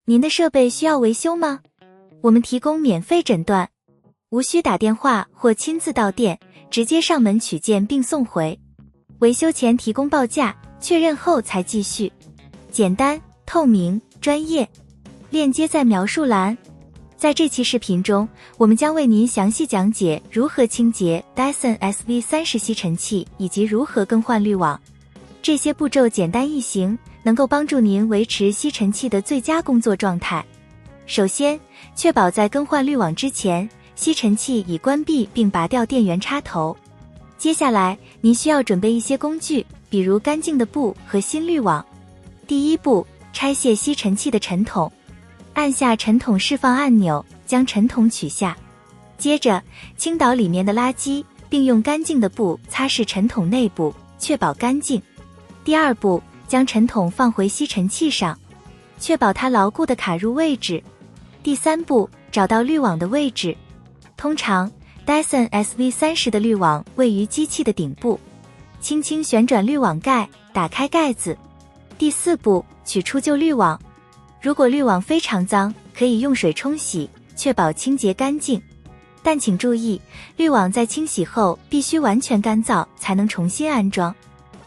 您的设备需要维修吗？我们提供免费诊断，无需打电话或亲自到店，直接上门取件并送回。维修前提供报价，确认后才继续。简单、透明、专业。链接在描述栏。在这期视频中，我们将为您详细讲解如何清洁 Dyson SV30吸尘器以及如何更换滤网。这些步骤简单易行，能够帮助您维持吸尘器的最佳工作状态。首先，确保在更换滤网之前，吸尘器已关闭并拔掉电源插头。接下来，您需要准备一些工具，比如干净的布和新滤网。第一步，拆卸吸尘器的尘筒。按下尘筒释放按钮，将尘筒取下。接着，倾倒里面的垃圾，并用干净的布擦拭尘筒内部，确保干净。第二步，将尘筒放回吸尘器上，确保它牢固地卡入位置。第三步，找到滤网的位置。通常 Dyson SV30的滤网位于机器的顶部，轻轻旋转滤网盖，打开盖子。第四步，取出旧滤网。如果滤网非常脏，可以用水冲洗，确保清洁干净。但请注意，滤网在清洗后必须完全干燥才能重新安装。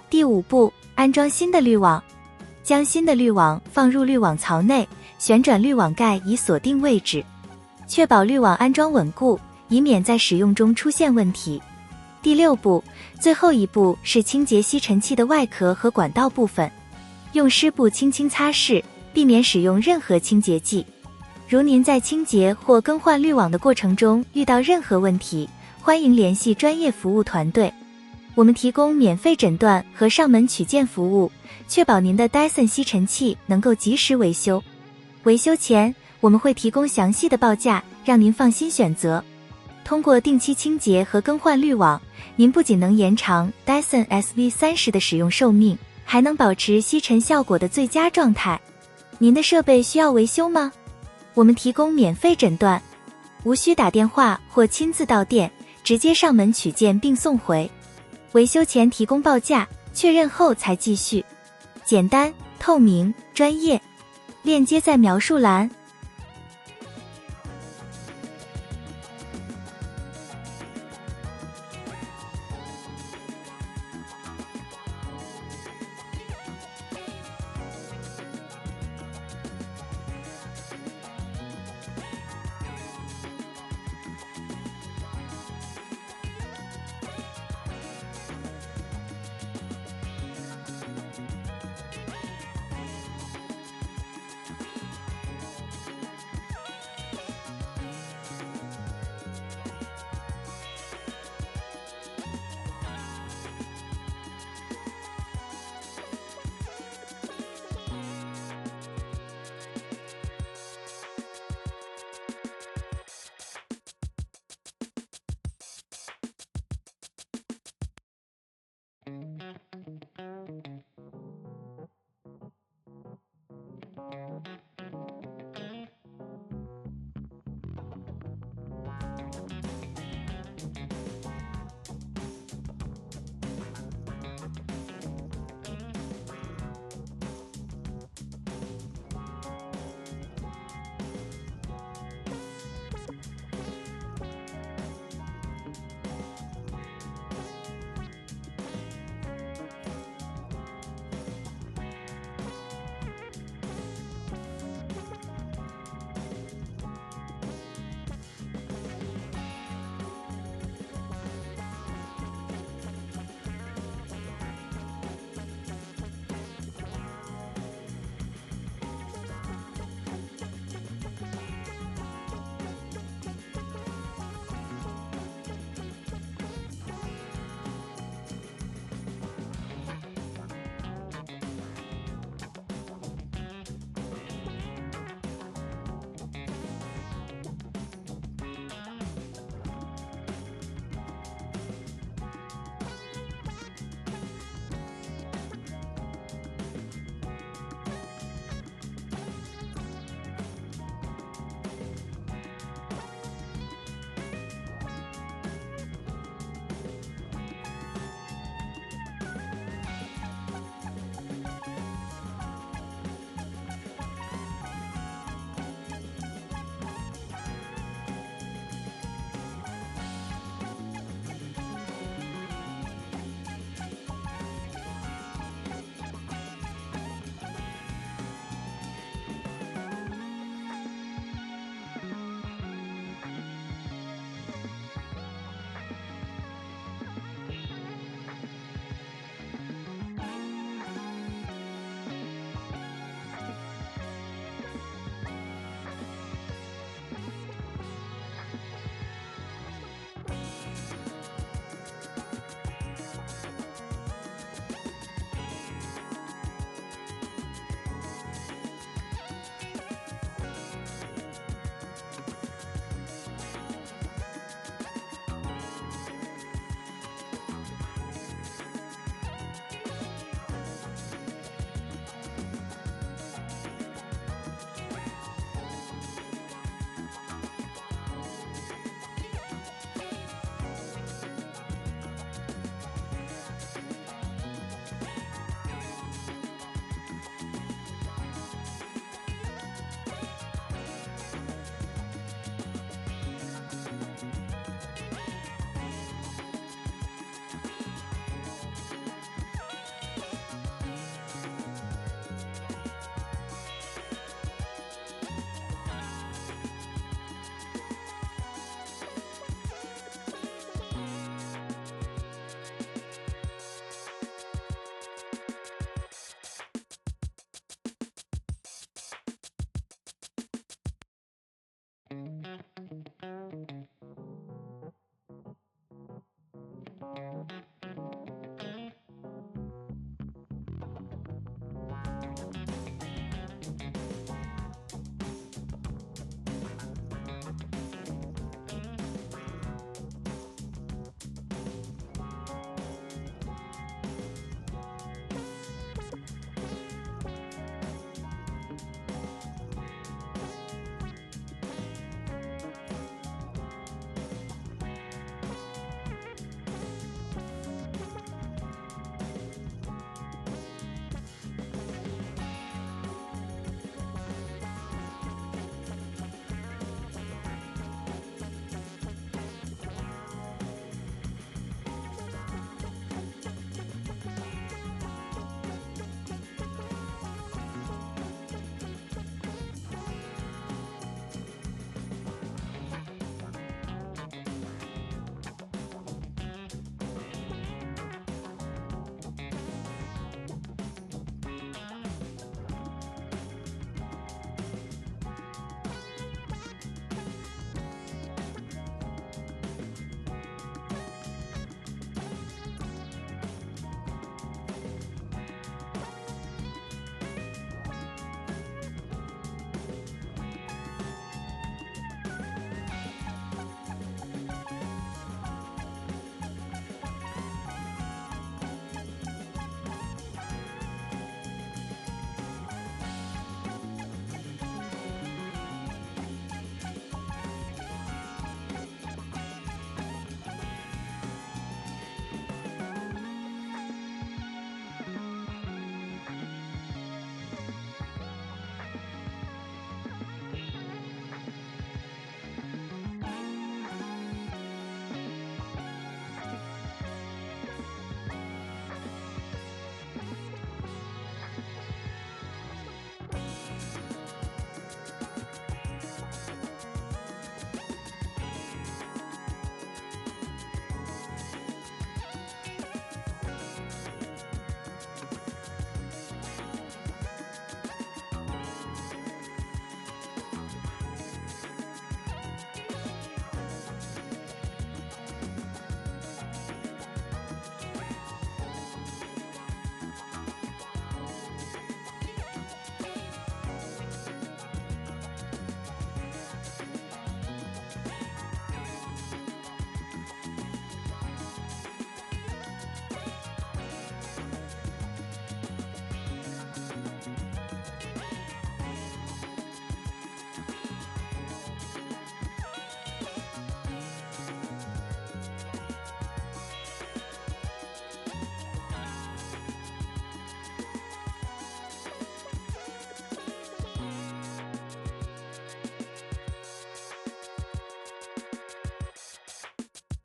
第五步，安装新的滤网。将新的滤网放入滤网槽内，旋转滤网盖以锁定位置，确保滤网安装稳固，以免在使用中出现问题。第六步，最后一步是清洁吸尘器的外壳和管道部分，用湿布轻轻擦拭，避免使用任何清洁剂。如您在清洁或更换滤网的过程中遇到任何问题，欢迎联系专业服务团队。我们提供免费诊断和上门取件服务，确保您的 Dyson 吸尘器能够及时维修。维修前，我们会提供详细的报价，让您放心选择。通过定期清洁和更换滤网，您不仅能延长 Dyson SV30的使用寿命，还能保持吸尘效果的最佳状态。您的设备需要维修吗？我们提供免费诊断，无需打电话或亲自到店，直接上门取件并送回。维修前提供报价，确认后才继续。简单、透明、专业。链接在描述栏。